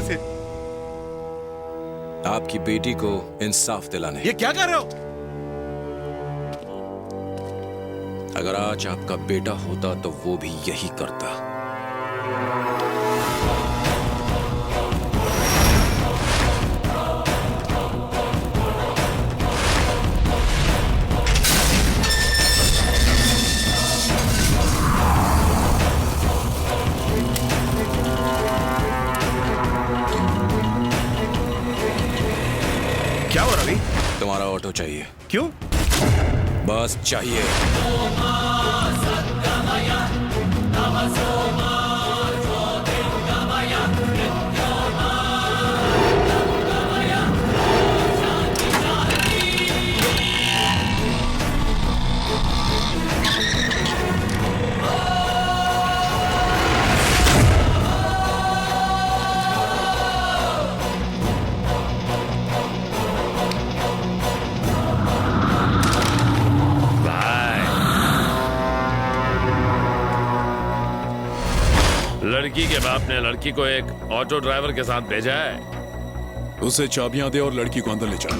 से। आपकी बेटी को इंसाफ दिलाने। ये क्या कर रहे हो? अगर आज आपका बेटा होता तो वो भी यही करता। क्या हो रवि? तुम्हारा ऑटो चाहिए। क्यों? बस चाहिए। लड़की के बाप ने लड़की को एक ऑटो ड्राइवर के साथ भेजा है। उसे चाबियां दे और लड़की को अंदर ले जा।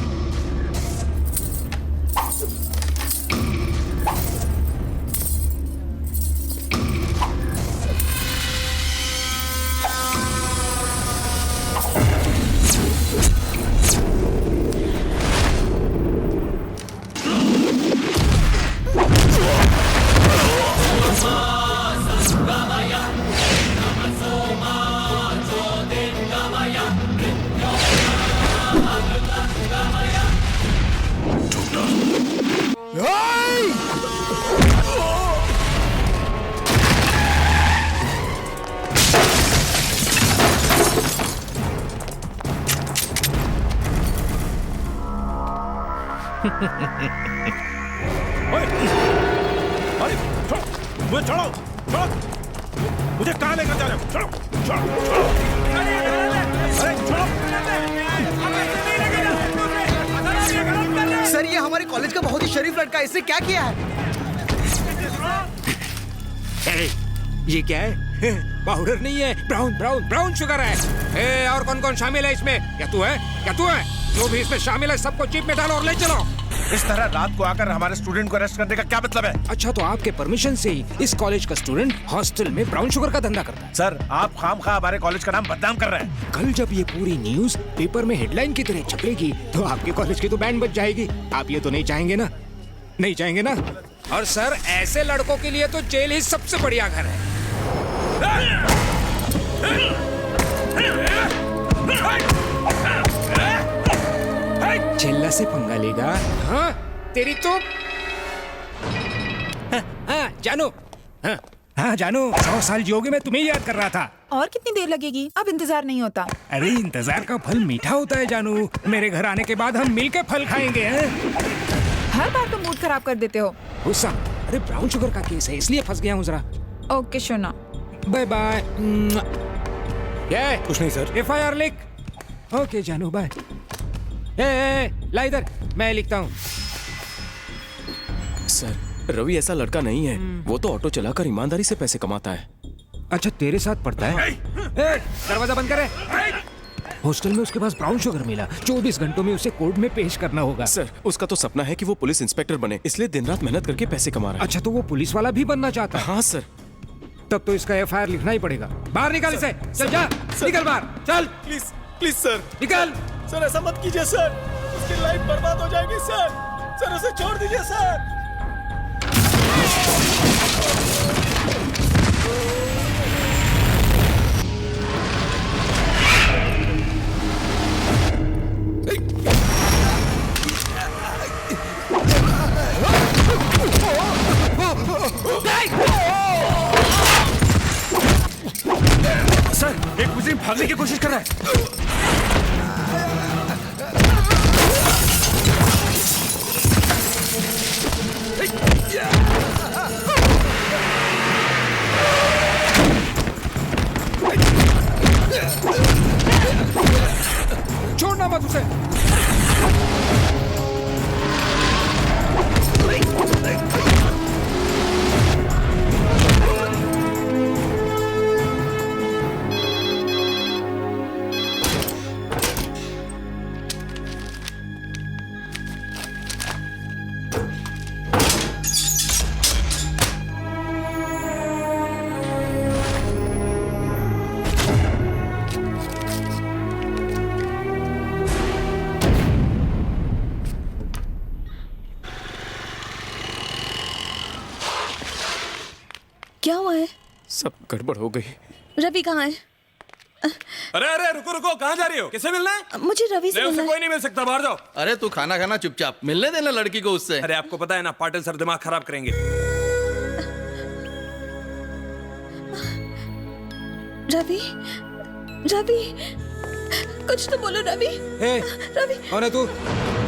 मुझे छोड़ो, छोड़ो। मुझे कहाँ लेकर जा रहे हो? छोड़ो, छोड़ो, छोड़ो। अरे छोड़ो। सर, ये हमारे कॉलेज का बहुत ही शरीफ लड़का है। इसने क्या किया है? ये क्या है? पाउडर नहीं है, ब्राउन ब्राउन ब्राउन शुगर है। और कौन कौन शामिल है इसमें? क्या तू है? क्या तू है? जो भी इसमें शामिल है सबको जीप में डालो और ले चलो। इस तरह रात को आकर हमारे स्टूडेंट को अरेस्ट करने का क्या मतलब है? अच्छा, तो आपके परमिशन से ही इस कॉलेज का स्टूडेंट हॉस्टल में ब्राउन शुगर का धंधा करता है? सर, आप खामखा हमारे कॉलेज का नाम बदनाम कर रहे हैं। कल जब ये पूरी न्यूज पेपर में हेडलाइन की तरह छपेगी तो आपके कॉलेज की तो बैंड बज जाएगी। आप ये तो नहीं चाहेंगे ना? नहीं चाहेंगे ना? और सर, ऐसे लड़कों के लिए तो जेल ही सबसे बढ़िया घर है। चिल्ला से पंगा लेगा? हाँ, तेरी तो। हाँ, जानू। हाँ जानू, 100 साल जियोगे, मैं तुम्हें याद कर रहा था। और कितनी देर लगेगी? अब इंतजार नहीं होता। अरे इंतजार का फल मीठा होता है जानू। मेरे घर आने के बाद हम मिलकर फल खाएंगे। हर बार तो मूड खराब कर देते हो। गुस्सा? अरे ब्राउन शुगर का केस है इसलिए फंस गया हूँ जरा। ओके शोना, बाय बाय। कुछ नहीं सर। FIR लिख। ओके जानू, बाय। ला इधर, मैं लिखता हूँ। सर, रवि ऐसा लड़का नहीं है। वो तो ऑटो चलाकर ईमानदारी से पैसे कमाता है। अच्छा, तेरे साथ पढ़ता है? दरवाजा बंद करे। हॉस्टल में उसके पास ब्राउन शुगर मिला। 24 घंटों में उसे कोर्ट में पेश करना होगा। सर, उसका तो सपना है कि वो पुलिस इंस्पेक्टर बने, इसलिए दिन रात मेहनत करके पैसे कमा रहा है। अच्छा, तो वो पुलिस वाला भी बनना चाहता है? हाँ सर। तब तो इसका FIR लिखना ही पड़ेगा। बाहर निकल इसे। चल जा, निकल बाहर, चल। प्लीज प्लीज सर, निकल। सर ऐसा मत कीजिए सर, उसकी लाइफ बर्बाद हो जाएगी सर। सर उसे छोड़ दीजिए सर। सर, एक मुजरिम भागने की कोशिश कर रहा है। छोड़ना मत उसे। सब गड़बड़ हो गई। रवि कहाँ है? अरे अरे रुको रुको, कहाँ जा रही हो? किससे मिलना है? मुझे रवि से मिलना है। कोई नहीं मिल सकता, बाहर जाओ। अरे तू खाना खाना चुपचाप, मिलने देना लड़की को उससे। अरे आपको पता है ना, पाटिल सर दिमाग खराब करेंगे। रवि, रवि, कुछ तो बोलो रवि। हे, रवि, कौन है तू?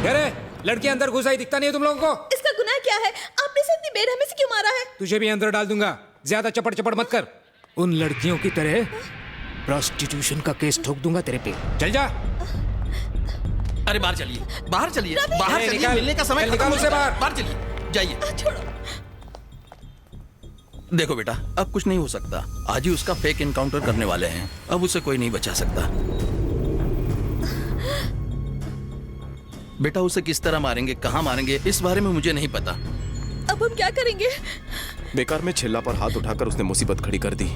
अरे लड़की अंदर घुस आई, दिखता नहीं है तुम लोगों को? इसका गुनाह क्या है? आपने इसे इतनी बेरहमी से क्यों मारा है? तुझे भी अंदर डाल दूंगा, ज्यादा चपड़ चपड़ मत कर। उन लड़कियों की तरह प्रोस्टिट्यूशन का केस ठोक दूंगा तेरे पे। चल जा। अरे बाहर चलिए, बाहर चलिए, बाहर चलिए, निकाल, मिलने का समय निकाल उसे बाहर। बाहर चलिए, जाइए। छोड़ो। देखो बेटा, अब कुछ नहीं हो सकता। आज ही उसका फेक एनकाउंटर करने वाले हैं, अब उसे कोई नहीं बचा सकता। बेटा उसे किस तरह मारेंगे, कहाँ मारेंगे, इस बारे में मुझे नहीं पता। अब हम क्या करेंगे? बेकार में छिल्ला पर हाथ उठाकर उसने मुसीबत खड़ी कर दी।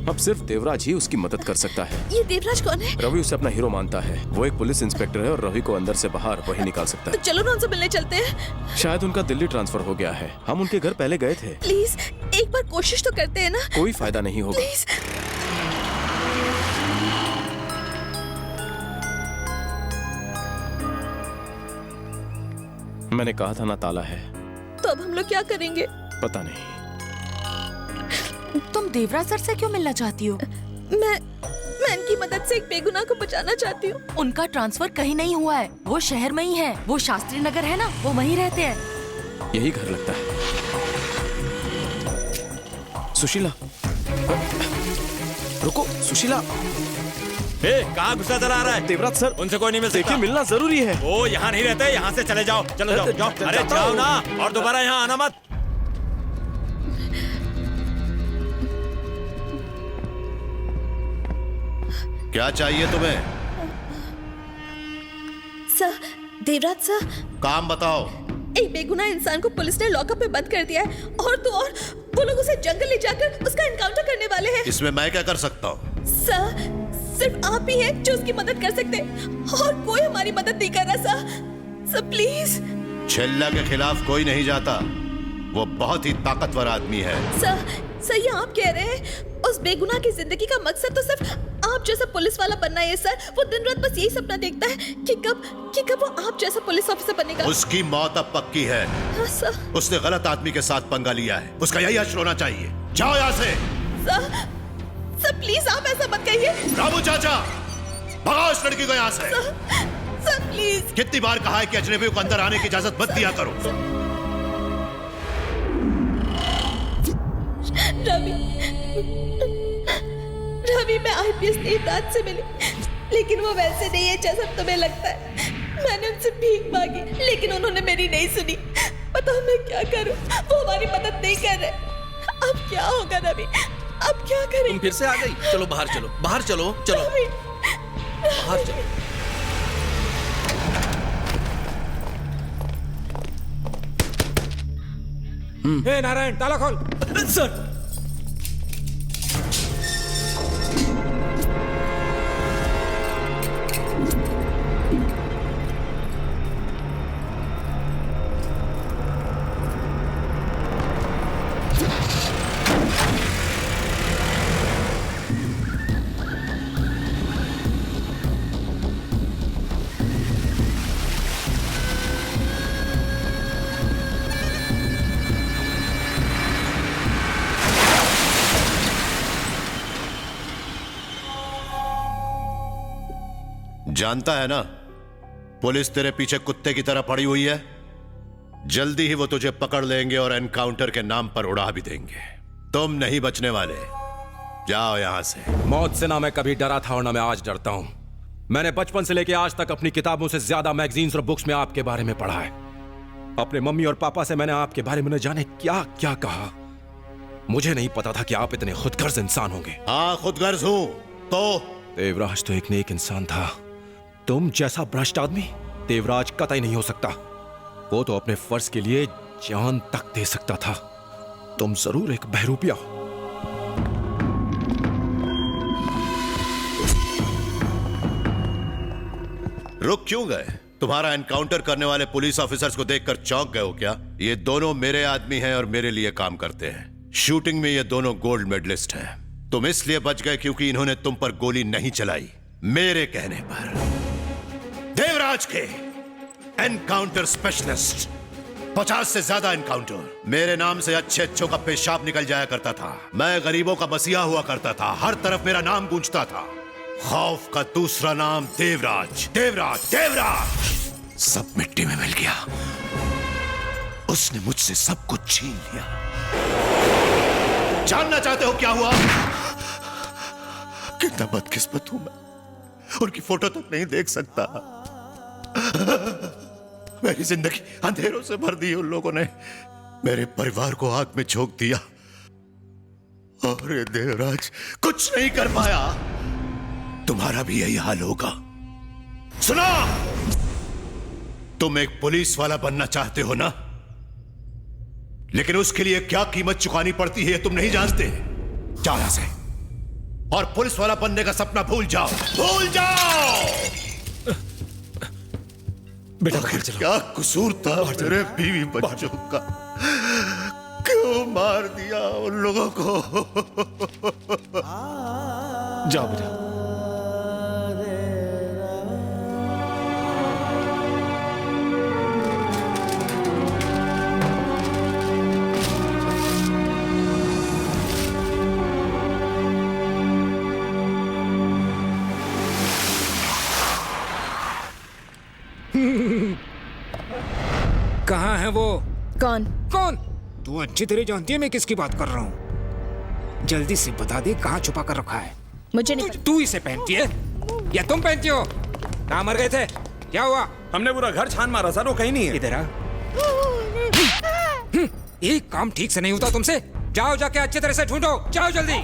अब सिर्फ देवराज ही उसकी मदद कर सकता है। ये देवराज कौन है? रवि उसे अपना हीरो मानता है। वो एक पुलिस इंस्पेक्टर है और रवि को अंदर से बाहर वही निकाल सकता तो है। चलो ना उनसे मिलने चलते हैं। शायद उनका दिल्ली ट्रांसफर हो गया है। हम उनके घर पहले गए थे। प्लीज एक बार कोशिश तो करते हैं ना। कोई फायदा नहीं होगा। प्लीज। मैंने कहा था ना, ताला है। तो अब हम लोग क्या करेंगे? पता नहीं। तुम देवराज सर से क्यों मिलना चाहती हो? मैं इनकी मदद से एक बेगुनाह को बचाना चाहती हूँ। उनका ट्रांसफर कहीं नहीं हुआ है, वो शहर में ही है। वो शास्त्री नगर है ना, वो वहीं रहते हैं। यही घर लगता है। सुशीला, रुको सुशीला। कहाँ गुस्सा चला आ रहा है? देवराज सर, उनसे कोई नहीं मिल सकता। देखिए मिलना जरूरी है। वो यहाँ नहीं रहते, यहाँ से चले जाओ। चलो जाओ जाओ। अरे जाओ ना, और दोबारा यहाँ आना मत। क्या चाहिए तुम्हें? सर, देवराज सर, काम बताओ। एक बेगुनाह इंसान को पुलिस ने लॉकअप में बंद कर दिया है और तो और वो लोग उसे जंगल ले जाकर उसका एनकाउंटर करने वाले हैं। इसमें मैं क्या कर सकता हूँ? सर, सिर्फ आप ही हैं जो उसकी मदद कर सकते हैं और कोई हमारी मदद नहीं कर रहा। Sir please. छिल्ला के खिलाफ कोई नहीं जाता। वो बहुत ही ताकतवर आदमी है। सर ये आप कह रहे हैं? उस बेगुनाह की जिंदगी का मकसद तो सिर्फ आप जैसा पुलिस वाला बनना है सर। वो दिन रात बस यही सपना देखता है कि कब वो आप जैसा पुलिस ऑफिसर बनेगा। उसकी मौत अब पक्की है। हाँ, सर। उसने गलत आदमी के साथ पंगा लिया है। उसका यही हश्र होना चाहिए। जाओ यहाँ से। सर प्लीज आप ऐसा मत कहिए। रामू चाचा, भगाओ इस लड़की को यहाँ से। Sir please. कितनी बार कहा है कि अजनबियों को अंदर आने की इजाजत मत दिया करो। रवि मैं आईपीएस देवराज से मिली, लेकिन वो वैसे नहीं है जैसा तुम्हें लगता है। मैंने उनसे भीख मांगी लेकिन उन्होंने मेरी नहीं सुनी। बताओ मैं क्या करूं? वो हमारी मदद नहीं कर रहे। अब क्या होगा रवि? अब क्या करें? तुम फिर से आ गई। चलो बाहर चलो, बाहर चलो, चलो बाहर चलो। हे नारायण, ताला खोल। सर जानता है ना, पुलिस तेरे पीछे कुत्ते की तरह पड़ी हुई है। जल्दी ही वो तुझे पकड़ लेंगे और एनकाउंटर के नाम पर उड़ा भी देंगे। तुम नहीं बचने वाले। जाओ यहां से। मौत से ना मैं कभी डरा था और ना मैं आज डरता हूं। मैंने बचपन से लेकर आज तक अपनी किताबों से ज्यादा मैगजीन्स और बुक्स में आपके बारे में पढ़ा है। अपने मम्मी और पापा से मैंने आपके बारे में न जाने क्या क्या कहा। मुझे नहीं पता था कि आप इतने खुदगर्ज इंसान होंगे। हाँ, खुदगर्ज हूं। तो देवराज तो एक नेक इंसान था। तुम जैसा भ्रष्ट आदमी देवराज कतई नहीं हो सकता। वो तो अपने फर्ज के लिए जान तक दे सकता था। तुम जरूर एक बहरूपिया हो। रुक क्यों गए? तुम्हारा एनकाउंटर करने वाले पुलिस ऑफिसर्स को देखकर चौंक गए हो क्या? ये दोनों मेरे आदमी हैं और मेरे लिए काम करते हैं। शूटिंग में ये दोनों गोल्ड मेडलिस्ट हैं। तुम इसलिए बच गए क्योंकि इन्होंने तुम पर गोली नहीं चलाई। मेरे कहने पर देवराज के एनकाउंटर स्पेशलिस्ट 50 से ज्यादा एनकाउंटर। मेरे नाम से अच्छे अच्छों का पेशाब निकल जाया करता था। मैं गरीबों का मसीहा हुआ करता था। हर तरफ मेरा नाम गूंजता था। खौफ का दूसरा नाम देवराज, देवराज, देवराज। सब मिट्टी में मिल गया। उसने मुझसे सब कुछ छीन लिया। जानना चाहते हो क्या हुआ? कितना बदकिस्मत हूं मैं, उनकी फोटो तक नहीं देख सकता। मेरी जिंदगी अंधेरों से भर दी उन लोगों ने। मेरे परिवार को आग में झोंक दिया और ये देवराज कुछ नहीं कर पाया। तुम्हारा भी यही हाल होगा। सुनो, तुम एक पुलिस वाला बनना चाहते हो ना, लेकिन उसके लिए क्या कीमत चुकानी पड़ती है तुम नहीं जानते। जाओ यहां से और पुलिस वाला बनने का सपना भूल जाओ, भूल जाओ। बेटा घर चलो। क्या कसूर था मेरे बीवी बच्चों का? क्यों मार दिया उन लोगों को? जाओ बेटा। कहाँ है वो? कौन? कौन? तू अच्छी तरह जानती है मैं किसकी बात कर रहा हूँ। जल्दी से बता दे कहाँ छुपा कर रखा है। मुझे नहीं तू इसे पहनती है या तुम पहनती हो? कहाँ मर गए थे? क्या हुआ? हमने पूरा घर छान मारा सर, वो कहीं नहीं है। इधर आ। एक काम ठीक से नहीं होता तुमसे। जाओ जाके अच्छी तरह से ढूंढो, जाओ जल्दी।